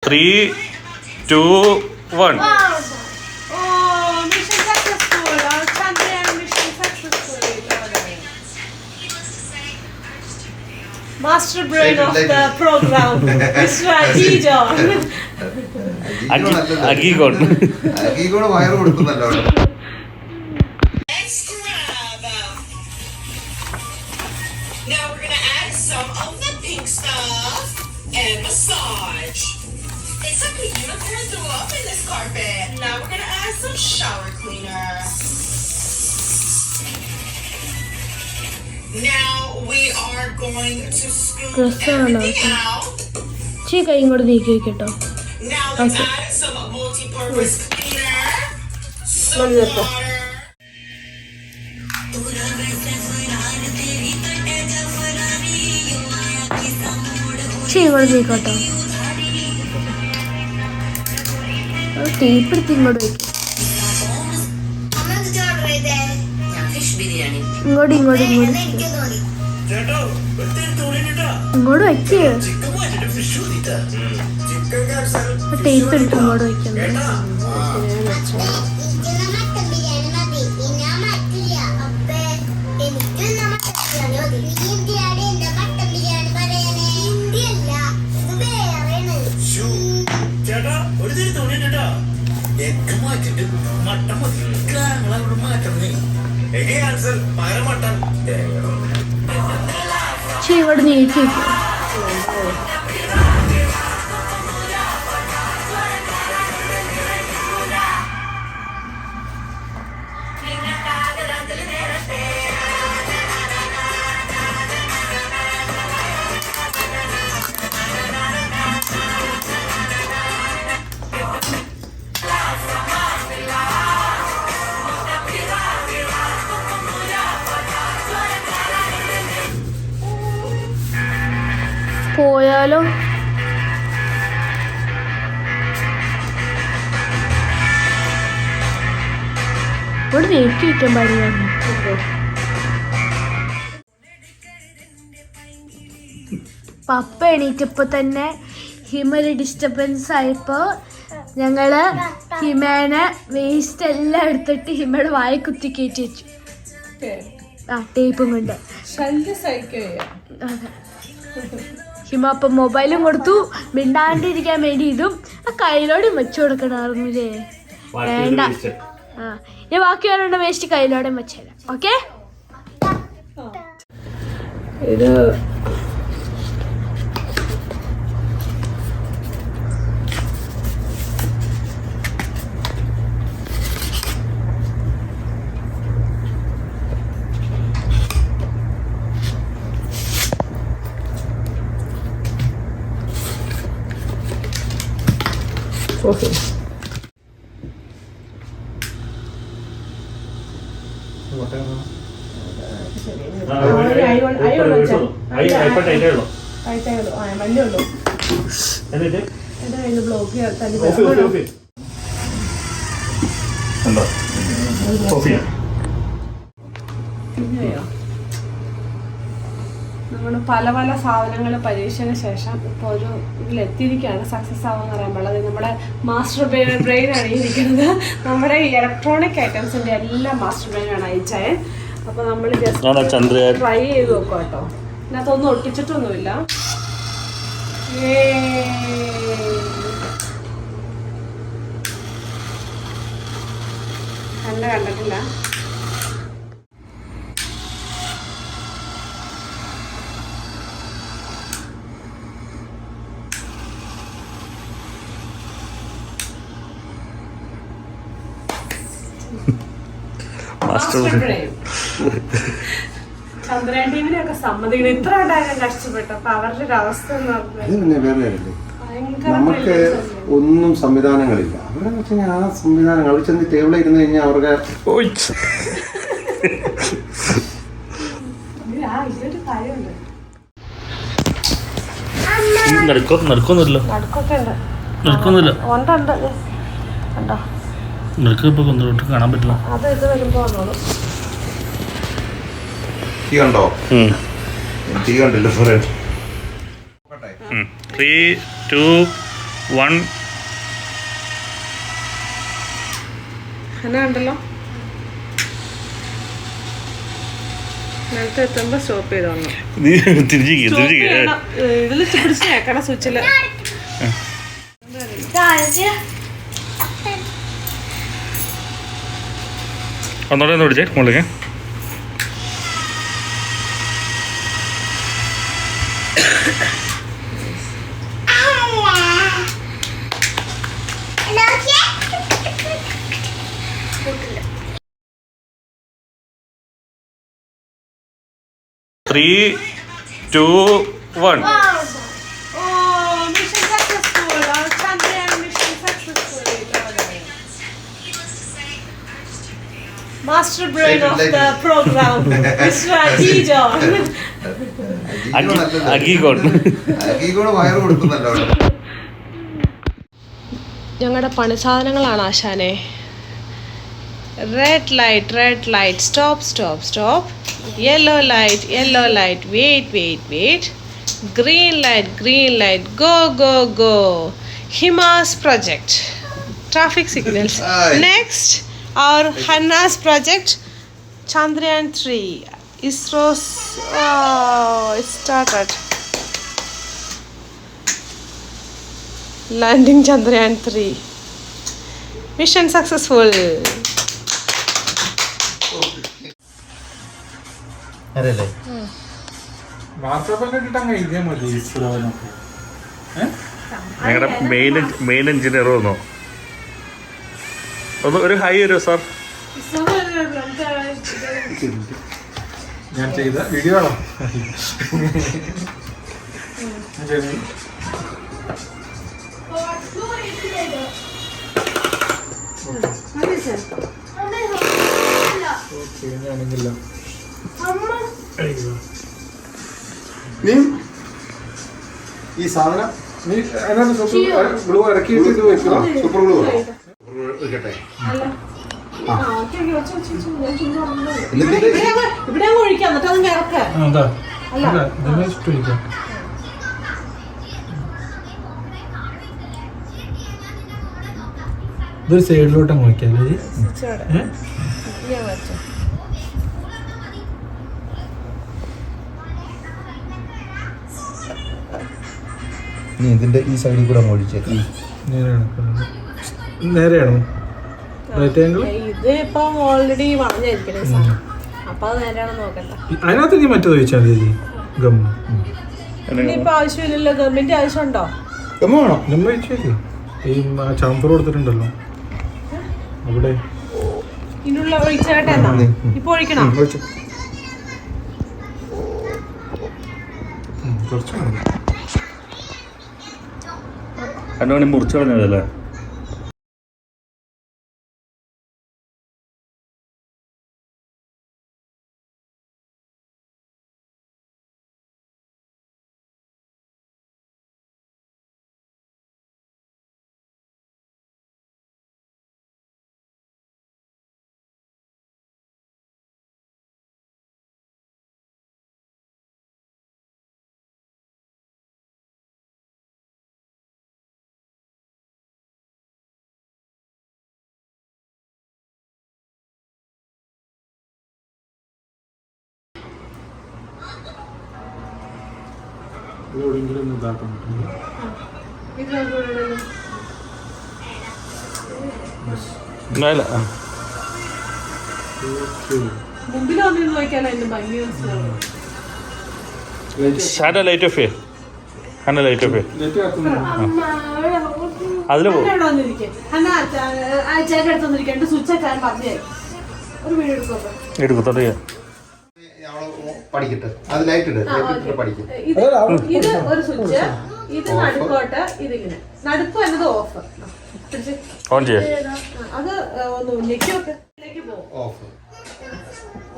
3, 2, 1. Mission successful. Chandrayaan mission successful. Master brain of the program, Mr. Agijon. Agigon. Agigon വയറ് കൊടുക്കുന്നല്ലോ. Now we're gonna add some of the pink stuff and massage. It's like a unicorn threw up in this carpet. Now we're gonna add some shower cleaner. Now we are going to scoop everything out. Chica, ingod dikhe keto. Now let's add some multi-purpose cleaner, some water. ingod dikhoto. Tape എടുത്ത് ഇങ്ങോട്ട് വെക്കും. ഇങ്ങോട്ട് ഇങ്ങോട്ട് ഇങ്ങോട്ട് ഇങ്ങോട്ട് വെക്ക്. Tape എടുത്ത് ഇങ്ങോട്ട് വെക്കണം. ഇവിടെ നീക്കി വെക്കും. പോയാലോ? ഇവിടെ നീക്കി വയ്ക്കാൻ പാടില്ല. പപ്പ എണീറ്റപ്പോൾ തന്നെ ഹിമയുടെ ഡിസ്റ്റർബൻസ് ആയപ്പോൾ ഞങ്ങള് ഹിമേനെ വേസ്റ്റ് എല്ലാം എടുത്തിട്ട് ഹിമയുടെ വായ കുത്തി കയറ്റി വെച്ചു. ടേപ്പും കൊണ്ട്. അതെ. ഹിമ അപ്പം മൊബൈലും കൊടുത്തു. മിണ്ടാണ്ടിരിക്കാൻ വേണ്ടി ഇതും ആ കയ്യിലോടെ വെച്ചു കൊടുക്കണമായിരുന്നില്ലേ? വേണ്ട. ഞാൻ ബാക്കി വരേണ്ട വേസ്റ്റ് കയ്യിലോടെ വെച്ചേരാം. ഓക്കെ. ഇത് Okay. നമ്മൾ പല പല സാധനങ്ങൾ പരീക്ഷയ്ക്ക് ശേഷം ഇപ്പോൾ ഒരു ഇതിലെത്തിയിരിക്കുകയാണ്. സക്സസ് ആവുമെന്ന് പറയുമ്പോൾ അത് നമ്മുടെ മാസ്റ്റർ ബ്രെയിൻ ആണ് ഇരിക്കുന്നത്. നമ്മുടെ ഈ ഇലക്ട്രോണിക് ഐറ്റംസിൻ്റെ എല്ലാം മാസ്റ്റർ ബ്രെയിനാണ് അയച്ചത്. അപ്പോൾ നമ്മൾ ജസ്റ്റ് ട്രൈ ചെയ്ത് നോക്കാം കേട്ടോ. ഇതിനകത്തൊന്നും ഒട്ടിച്ചിട്ടൊന്നുമില്ല. കണ്ടിട്ടില്ല. ചന്ദ്രൻ ടീമിനെയൊക്കെ സമ്മതിക്കണം. ഇത്ര ഉണ്ടായാലും കഷ്ടപ്പെട്ടു. അപ്പൊ അവരുടെ ഒരു അവസ്ഥ എന്ന് പറഞ്ഞാൽ നമുക്ക് ഒന്നും സംവിധാനങ്ങളില്ല. അവിടെ വെച്ച് ആ സംവിധാനങ്ങൾ അവിടെ ചെന്ന് ടേബിളിൽ ഇരുന്ന് കഴിഞ്ഞാൽ അവർക്ക് ഇതൊരു കാര്യമുണ്ട്. നടക്കൊന്നുമില്ല. കാണാൻ പറ്റില്ല. അത് ഇത് വരുമ്പോ തീ കണ്ടോ? തീ കണ്ടില്ല. 3, 2, 1 എന്നാ ഉണ്ടല്ലോ നേരത്തെ എത്തുമ്പോ സ്റ്റോപ്പ് ചെയ്ത് വന്നു. നീ തിരിച്ചിരിക്കുക ഇതിൽ പിടിച്ച് ഞെക്കണം സ്വിച്ചില്. ഒന്നോടെ ഒന്ന് പിടിച്ചേ മുകളിലേക്ക്. Three, 2, 1. Master brain of the program, Mr. Agijon. ഞങ്ങളുടെ പണി സാധനങ്ങളാണ് ആശാനെ. Red light stop. Yellow light wait. Green light go. Hima's project traffic signals. Next our Hanna's project Chandrayaan 3 ISRO's it started landing Chandrayaan 3 mission successful. അരല്ലേ ഞങ്ങളുടെ main engineer വന്നോ? ഒന്ന് ഒരു high വരൂ sir. ഞാൻ ചെയ്ത വീഡിയോ ആണോ? നീ ഈ സാധനം നീ അതിനകത്ത് സൂപ്പർ ഗ്ലൂ ഇറക്കിയിട്ട് ഇത് വെക്കുക. സൂപ്പർ ഗ്ലൂ വെക്കട്ടെ. ഇവിടെ ഒഴിക്കാം എന്നിട്ട് അത് ഇറക്കാം. ഇതൊരു സൈഡിലോട്ട് അങ്ങ് വയ്ക്കാം. നീ ഇതിന്റെ ഈ സൈഡിൽ കൂടെ അങ്ങ് ഒഴിച്ചേ. നേരെയാണോ? Right angle. ഇത് ഇപ്പം ഓൾറെഡി വളഞ്ഞായിരിക്കണേ സാർ. അപ്പൊ അത് നേരെയാണെന്ന് നോക്കണ്ട. അതിനകത്ത് നീ മറ്റേത് ചോദിച്ചാൽ മതി. ഗം ഇനിയിപ്പോ ആവശ്യമില്ലല്ലോ. ഗവൺമെന്റ് ആവശ്യമുണ്ടോ? ഗമ്മ വേണോ? ഗം വെച്ചേക്ക്. ഈ ചാമ്പർ കൊടുത്തിട്ടുണ്ടല്ലോ അവിടെ. ഇതിനുള്ള ഒഴിച്ചേട്ടെ എന്നാ ഇപ്പൊ ഒഴിക്കണം. കുറച്ച് അന്നോണി മുറിച്ചു കളഞ്ഞതല്ലേ? എവിടെയെങ്കിലും ഒന്ന് ഇതാക്കാൻ പറ്റും. മുമ്പിൽ വന്നു നോക്കിയാലോ എന്റെ ഭംഗി മനസ്സിലാവും. ലൈറ്റ് ഓഫ് അതില് പോകും. എടുക്കത്തോട്ടെ. പഠിക്കട്ടെ. അത് ലൈറ്റ് ഇട്. പഠിക്കും. ഇത് ഒരു സ്വിച്ച്. ഇത് നടുക്കോട്ട്. ഇതിങ്ങനെ നടുക്ക് വന്നത് ഓഫ്. ഓൺ ചെയ്യാം. അത് ഒന്ന് ഞെക്കിയൊക്കെ പോകും. ഓഫ്.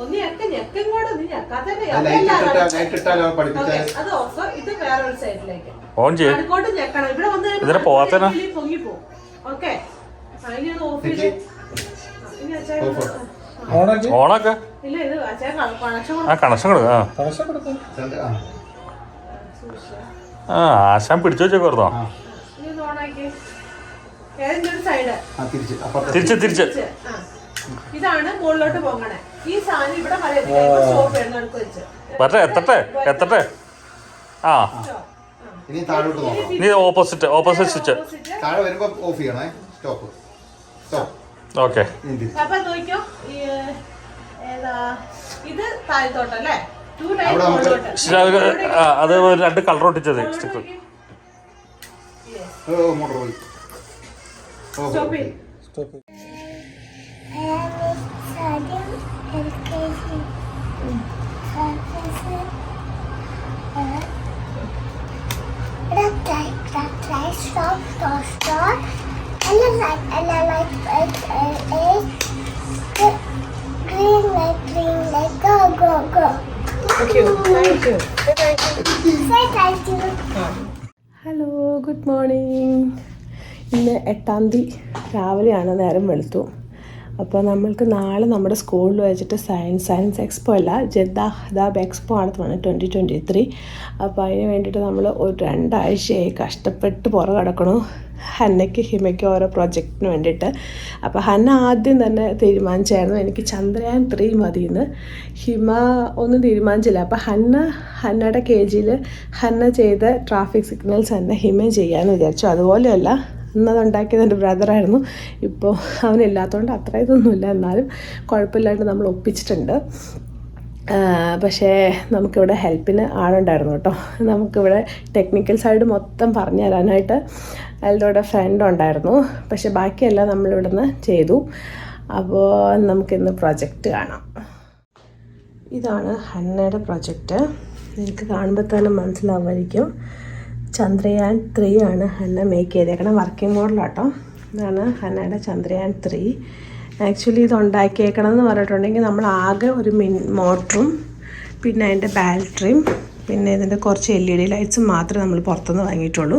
ഒന്ന് ഞെക്കും കൂടെ നീ ഞെക്കാത്തല്ലേ. അത് ഓഫ്. ഇത് വേറൊരു സൈഡിലേക്ക് ഓൺ ചെയ്യാം. നടുക്കോട്ട് ഞെക്കണം. ഇവിടെ വന്ന് പൊങ്ങിപ്പോവും. ഓക്കെ. അതിനാണ് ഓഫ് ചെയ്ത്. ഓണാക്ക. ഇല്ല ഇത് കണക്ഷൻ കൊടുക്കാം. ആശാൻ പിടിച്ചു വെച്ചേക്കോ. ഓണാക്കി. ഏതെങ്കിലും ഒരു സൈഡ് തിരിച്ച് അപ്പുറത്തെ തിരിച്ച് ഇതാണ് മുകളിലോട്ട് പോകണേ. ഈ സാധനം ഇവിടെ വരെ സ്റ്റോപ്പ് ചെയ്യണം നടുക്ക് വെച്ച്. എത്തട്ടെ ആ ഇനി താഴോട്ട് നോക്കണം. നീ ഓപ്പോസിറ്റ് സ്വിച്ച് താഴെ വരുമ്പോ ഓഫ് ചെയ്യണേ. സ്റ്റോപ്പ്. ഓക്കെ. അപ്പൊ നോക്കിയോ, ഏതാ ഇത് താഴത്തോട്ടല്ലേ? അത് 2 കളർ ഒട്ടിച്ചത് സ്റ്റിക്കർ. മോട്ടോർ പോയി. സ്റ്റോപ്പ്. Hello, good morning. ഇന്ന് 8-ാം തീയതി രാവിലെയാണ്, നേരം വെളുത്തു. അപ്പോൾ നമ്മൾക്ക് നാളെ നമ്മുടെ സ്കൂളിൽ വെച്ചിട്ട് സയൻസ് എക്സ്പോ അല്ല, ജദ്ദാഹ് എക്സ്പോ ആണ് 2023. അപ്പോൾ അതിന് വേണ്ടിയിട്ട് നമ്മൾ ഒരു 2 ആഴ്ചയായി കഷ്ടപ്പെട്ട് പുറകിടക്കണു. ഹന്നയ്ക്ക് ഹിമയ്ക്ക് ഓരോ പ്രൊജക്റ്റിന് വേണ്ടിയിട്ട്. അപ്പോൾ ഹന്ന ആദ്യം തന്നെ തീരുമാനിച്ചായിരുന്നു എനിക്ക് ചന്ദ്രയാൻ 3 മതിയെന്ന്. ഹിമ ഒന്നും തീരുമാനിച്ചില്ല. അപ്പോൾ ഹന്നയുടെ KGയിൽ ഹന്ന ചെയ്ത ട്രാഫിക് സിഗ്നൽസ് തന്നെ ഹിമയും ചെയ്യാമെന്ന് വിചാരിച്ചു. അതുപോലെയല്ല, അന്നതുണ്ടാക്കിയത് എൻ്റെ ബ്രദറായിരുന്നു. ഇപ്പോൾ അവനില്ലാത്തതുകൊണ്ട് അത്ര ഇതൊന്നുമില്ല, എന്നാലും കുഴപ്പമില്ലാണ്ട് നമ്മൾ ഒപ്പിച്ചിട്ടുണ്ട്. പക്ഷേ നമുക്കിവിടെ ഹെൽപ്പിന് ആളുണ്ടായിരുന്നു കേട്ടോ. നമുക്കിവിടെ ടെക്നിക്കൽ സൈഡ് മൊത്തം പറഞ്ഞു തരാനായിട്ട് എല്ലാവരുടെ ഫ്രണ്ട് ഉണ്ടായിരുന്നു. പക്ഷേ ബാക്കിയെല്ലാം നമ്മളിവിടുന്ന് ചെയ്തു. അപ്പോൾ നമുക്കിന്ന് പ്രൊജക്റ്റ് കാണാം. ഇതാണ് ഹന്നയുടെ പ്രൊജക്റ്റ്. നിങ്ങൾക്ക് കാണുമ്പോൾ തന്നെ മനസ്സിലാവുമായിരിക്കും. ചന്ദ്രയാൻ 3 ആണ് ഹന്ന മേക്ക് ചെയ്തേക്കണം. വർക്കിംഗ് മോഡലാട്ടോ. ഇതാണ് ഹന്നയുടെ ചന്ദ്രയാൻ 3. ആക്ച്വലി ഇത് ഉണ്ടാക്കിയേക്കണം എന്ന് പറഞ്ഞിട്ടുണ്ടെങ്കിൽ നമ്മൾ ആകെ ഒരു മോട്ടറും പിന്നെ അതിൻ്റെ ബാറ്ററിയും പിന്നെ ഇതിൻ്റെ കുറച്ച് LED ലൈറ്റ്സും മാത്രമേ നമ്മൾ പുറത്തുനിന്ന് വാങ്ങിയിട്ടുള്ളൂ.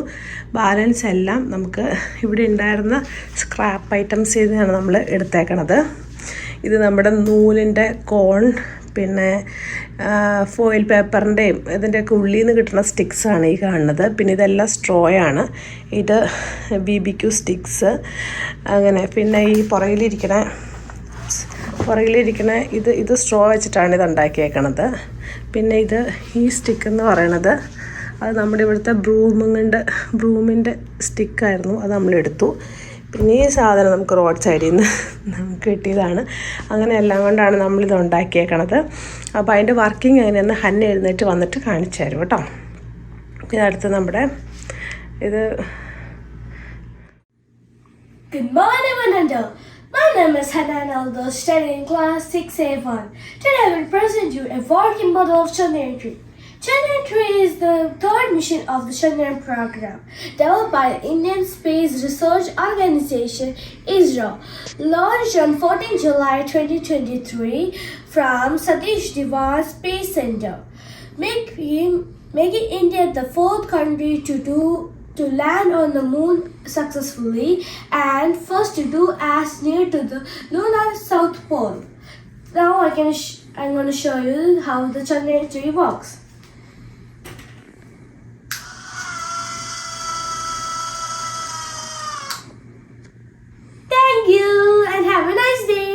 ബാലൻസ് എല്ലാം നമുക്ക് ഇവിടെ ഉണ്ടായിരുന്ന സ്ക്രാപ്പ് ഐറ്റംസ് ചെയ്താണ് നമ്മൾ എടുത്തേക്കണത്. ഇത് നമ്മുടെ നൂലിൻ്റെ കോൺ, പിന്നെ ഫോയിൽ പേപ്പറിൻ്റെയും ഇതിൻ്റെയൊക്കെ ഉള്ളിൽ നിന്ന് കിട്ടുന്ന സ്റ്റിക്സാണ് ഈ കാണുന്നത്. പിന്നെ ഇതെല്ലാം സ്ട്രോയാണ്. ഇത് BBQ സ്റ്റിക്സ് അങ്ങനെ. പിന്നെ ഈ പുറകിലിരിക്കണ ഇത് സ്ട്രോ വെച്ചിട്ടാണ് ഇത് ഉണ്ടാക്കിയേക്കണത്. പിന്നെ ഈ സ്റ്റിക്ക് എന്ന് പറയണത് അത് നമ്മുടെ ഇവിടുത്തെ ബ്രൂമിൻ്റെ സ്റ്റിക്കായിരുന്നു, അത് നമ്മളെടുത്തു. പിന്നെ ഈ സാധനം നമുക്ക് റോഡ് സൈഡിൽ നിന്ന് നമുക്ക് കിട്ടിയതാണ്. അങ്ങനെ എല്ലാം കൊണ്ടാണ് നമ്മളിത് ഉണ്ടാക്കിയേക്കണത്. അപ്പോൾ അതിൻ്റെ വർക്കിംഗ് എങ്ങനെയാണെന്ന് ഹന്ന എഴുന്നേറ്റ് വന്നിട്ട് കാണിച്ചു തരും കേട്ടോ. ഇതടുത്ത് നമ്മുടെ ഇത്. Good morning, Ananda. My name is Hanan Aldo, studying class 6A1. Today I will present you a working model of Chandrayaan 3. Chandrayaan 3 is the third mission of the Chandrayaan program, developed by the Indian Space Research Organization, ISRO, launched on 14 July 2023 from Satish Dhawan Space Center, making India the 4th country to land on the moon successfully and first to do as near to the lunar south pole. Now I'm going to show you how the Chandrayaan 3 works. Thank you and have a nice day.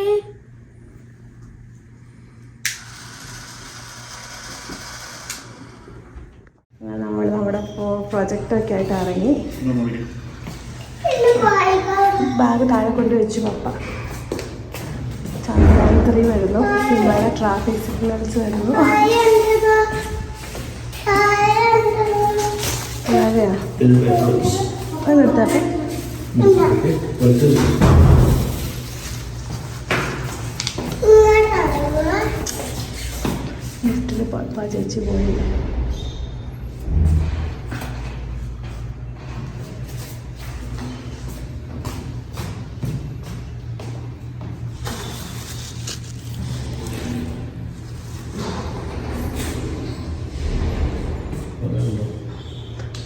നമ്മൾ നമ്മുടെ പ്രൊജക്റ്റൊക്കെ ആയിട്ട് ഇറങ്ങി. Bag താഴെ കൊണ്ട് വെച്ചു പപ്പ. ചന്ദ്രയാൻ 3 വരുന്നു. Himalaya traffic signals വരുന്നു. അതെയാ അതെടുത്താട്ടെ. ലിഫ്റ്റിൽ പപ്പ ചേച്ചി പോയില്ല.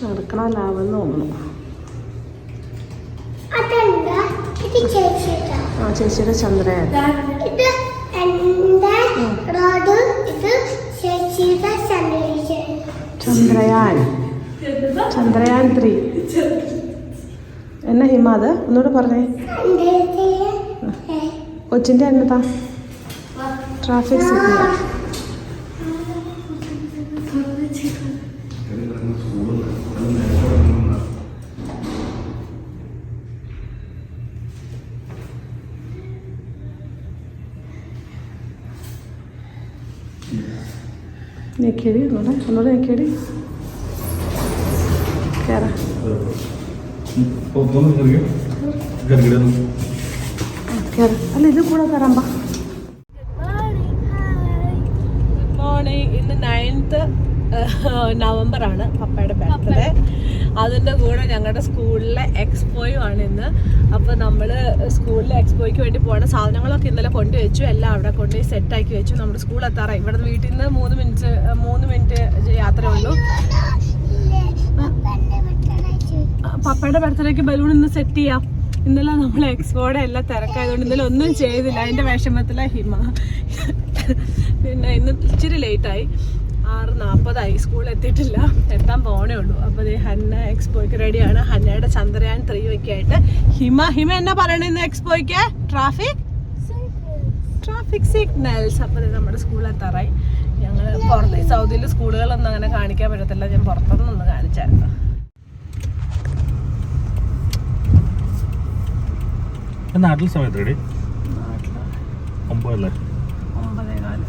നടക്കണ ലാഭെന്ന് തോന്നുന്നു. ആ ചേച്ചിയുടെ ചന്ദ്രയാൻ. ചന്ദ്രയാൻ 3 എന്നാ ഹിമ അത് ഒന്നുകൂടെ പറഞ്ഞേ. കൊച്ചിൻ്റെ എന്നതാ? Traffic signal. ഞെക്കിയടി ഒന്നുകൂടെ ഞെക്കിയടി. കയറാം. അല്ല ഇത് കൂടെ കയറാം. Good morning. ഇന്ന് 9th നവംബറാണ് പപ്പയുടെ ബർത്ത്ഡേ. അതിൻ്റെ കൂടെ ഞങ്ങളുടെ സ്കൂളിലെ എക്സ്പോയും ആണ് ഇന്ന്. അപ്പോൾ നമ്മൾ സ്കൂളിലെ എക്സ്പോയ്ക്ക് വേണ്ടി പോകണം. സാധനങ്ങളൊക്കെ ഇന്നലെ കൊണ്ടുവച്ചു, എല്ലാം അവിടെ കൊണ്ടുപോയി സെറ്റാക്കി വെച്ചു. നമ്മുടെ സ്കൂൾ എത്താറായി. ഇവിടെ വീട്ടിൽ നിന്ന് 3 മിനിറ്റ് യാത്രയുള്ളൂ. പപ്പയുടെ ബർത്ത്ഡേക്ക് ബലൂൺ ഇന്ന് സെറ്റ് ചെയ്യാം. ഇന്നലെ നമ്മൾ എക്സ്പോയുടെ എല്ലാം തിരക്കായതുകൊണ്ട് ഇന്നലെ ഒന്നും ചെയ്തില്ല. അതിൻ്റെ വിഷമത്തിലാണ് ഹിമ. പിന്നെ ഇന്ന് ഇച്ചിരി ലേറ്റായി. 6:40 സ്കൂളിൽ എത്തിയിട്ടില്ല, എത്താൻ പോകണേ ഉള്ളൂ. അപ്പോൾ ഹന്ന എക്സ്പോയ്ക്ക് റെഡിയാണ്. ഹന്നയുടെ ചന്ദ്രയാൻ 3 ഒക്കെ ആയിട്ട്. ഹിമ എന്നാ പറയണേ ഇന്ന് എക്സ്പോയ്ക്ക്? Traffic signals. അപ്പോൾ നമ്മുടെ സ്കൂളിൽ എത്താറായി. ഞങ്ങൾ പുറത്ത് സൗദിയിൽ സ്കൂളുകളൊന്നും അങ്ങനെ കാണിക്കാൻ പറ്റത്തില്ല. ഞാൻ പുറത്തുനിന്നൊന്ന് കാണിച്ചായിരുന്നു. നാട്ടിൽ സമയത്ത് റെഡി 9 അല്ലേ? 9:15 ആണ്.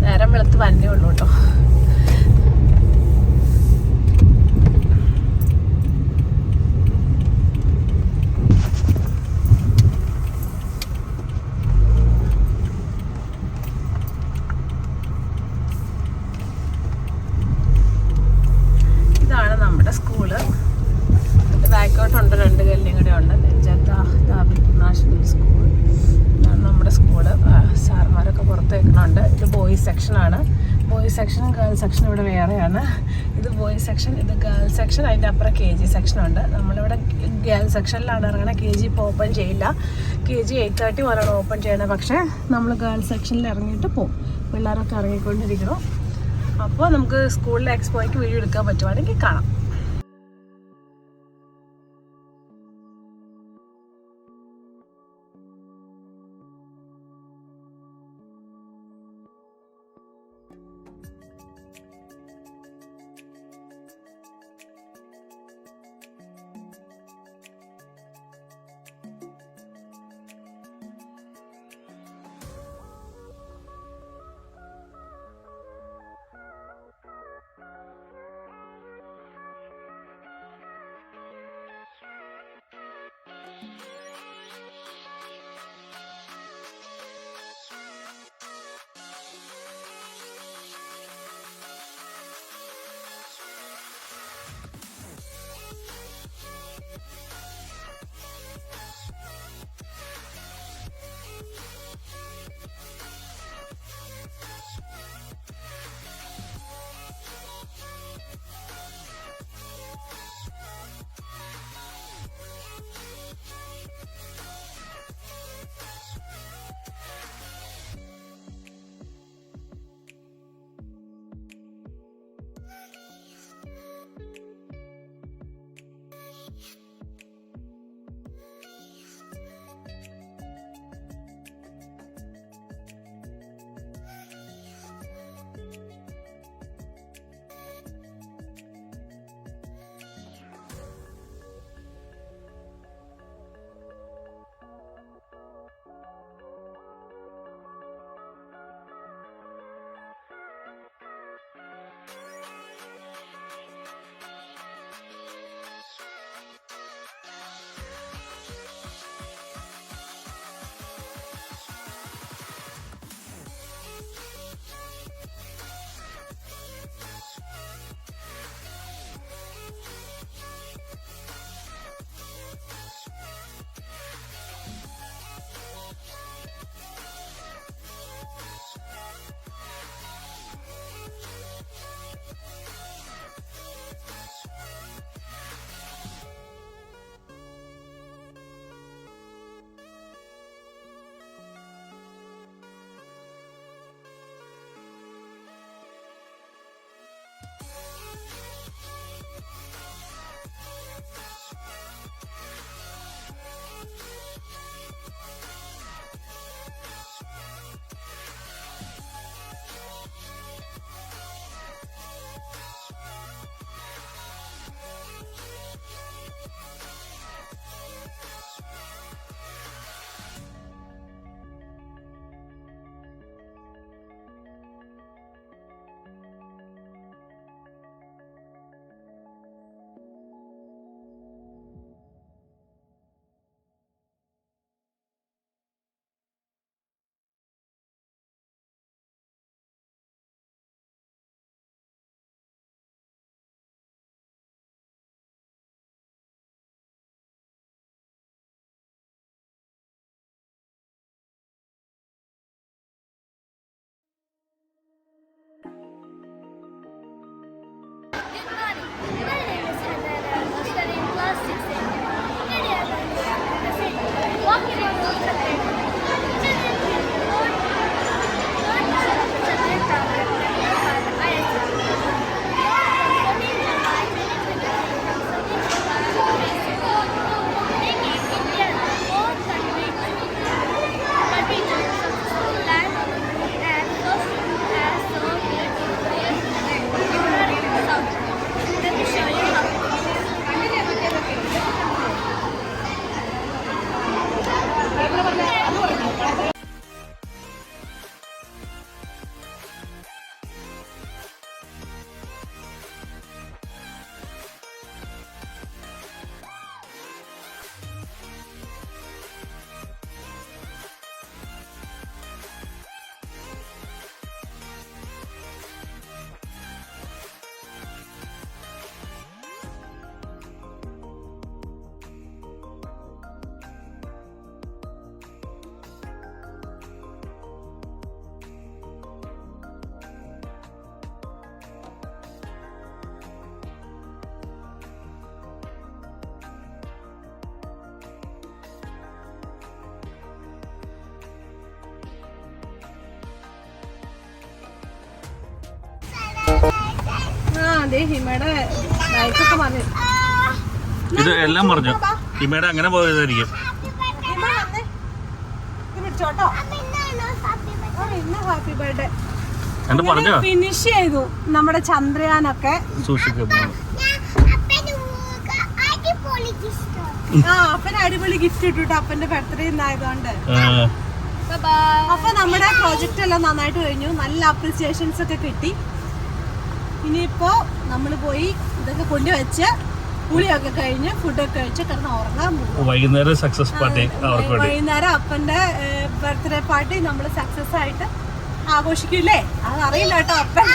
നേരം വെളുത്ത് വന്നേ ഉള്ളൂ കേട്ടോ. ഇതാണ് നമ്മുടെ സ്കൂള്. ബാക്കോട്ടുണ്ട് 2 കല്ലും കൂടെ ഉണ്ട്. National school. ഇതാണ് നമ്മുടെ സ്കൂള്. സാർമാരൊക്കെ പുറത്ത് വെക്കണുണ്ട്. ഇത് ബോയ്സ് സെക്ഷനാണ്. ബോയ്സ് സെക്ഷൻ, ഗേൾസ് സെക്ഷൻ ഇവിടെ വേറെയാണ്. ഇത് ബോയ്സ് സെക്ഷൻ, ഇത് ഗേൾസ് സെക്ഷൻ. അതിൻ്റെ അപ്പുറം KG സെക്ഷനുണ്ട്. നമ്മളിവിടെ ഗേൾസ് സെക്ഷനിലാണ് ഇറങ്ങണത്. KG ഇപ്പോൾ ഓപ്പൺ ചെയ്യില്ല. KG 8:30 പോലാണ് ഓപ്പൺ ചെയ്യണത്. പക്ഷേ നമ്മൾ ഗേൾസ് സെക്ഷനിൽ ഇറങ്ങിയിട്ട് പോകും. പിള്ളേരൊക്കെ ഇറങ്ങിക്കൊണ്ടിരിക്കണം. അപ്പോൾ നമുക്ക് സ്കൂളിലെ എക്സ്പോയ്ക്ക് വീഡിയോ എടുക്കാൻ പറ്റുവാണെങ്കിൽ കാണാം. ദേ ഹിമയുടെ ലൈഫൊക്കെ പറഞ്ഞു. ഇത് എല്ലാം പറഞ്ഞു ഹിമയുടെ അങ്ങനെ പോയതായിരിക്കും. ഹിമ വന്നേ, ഇത് പിടിച്ചോട്ടോ. ഇന്ന് ഹാപ്പി ബർത്ത്ഡേ എന്താ പറഞ്ഞോ? ഫിനിഷ് ചെയ്തു നമ്മുടെ ചന്ദ്രയാനൊക്കെ. സൂക്ഷിക്കുന്നു. ആ അപ്പന് അടിപൊളി ഗിഫ്റ്റ് ഇട്ടിട്ട് അപ്പന്റെ ബർത്ത്ഡേ ഇന്നായതുകൊണ്ട്. അപ്പൊ നമ്മുടെ പ്രോജക്റ്റ് എല്ലാം നന്നായിട്ട് കഴിഞ്ഞു, നല്ല അപ്രിസിയേഷൻസ് ഒക്കെ കിട്ടി. ഇനിയിപ്പോ നമ്മള് പോയി ഇതൊക്കെ കൊണ്ടുവച്ച് കുളിയൊക്കെ കഴിഞ്ഞ് ഫുഡൊക്കെ കഴിച്ച് കിടന്ന് ഉറങ്ങാൻ പോകും. വൈകുന്നേരം സക്സസ് പാർട്ടി അവർക്ക് വേണ്ടി. വൈകുന്നേരം അപ്പന്റെ ബർത്ത്ഡേ പാർട്ടി നമ്മള് സക്സസ് ആയിട്ട് ആഘോഷിക്കൂലേ? അതറിയില്ല കേട്ടോ. അപ്പൻ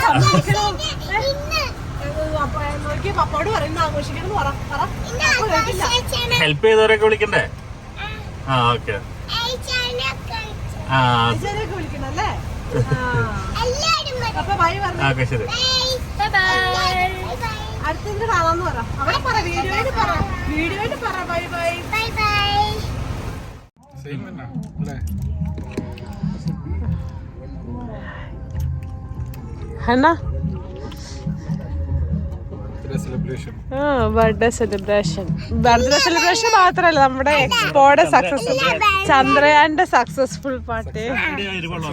നോക്കി പപ്പോട് പറയുന്ന ആഘോഷിക്കണം പറ. ഹെൽപ്പ് ചെയ്തവരൊക്കെ വിളിക്കണ്ടേ? ആ ഓക്കെ. ആ വിളിക്കണം അല്ലേ? അപ്പൊ ബൈ പറഞ്ഞു. ഓക്കെ ശരി. അടുത്തത് കാണാന്ന് പറ. അവിടെ പറ, വീഡിയോയിൽ പറ, വീഡിയോയിൽ പറ. Bye bye. സെയിം തന്നെ അല്ലേ? എന്നാ ബർത്ത്ഡേ ബർത്ത്ഡേ സെലിബ്രേഷൻ. സെലിബ്രേഷൻ മാത്രല്ല, നമ്മുടെ എക്സ്പോയുടെ സക്സസ്, ചന്ദ്രയാന്റെ സക്സസ്ഫുൾ പാർട്ടി. ഇരുപത്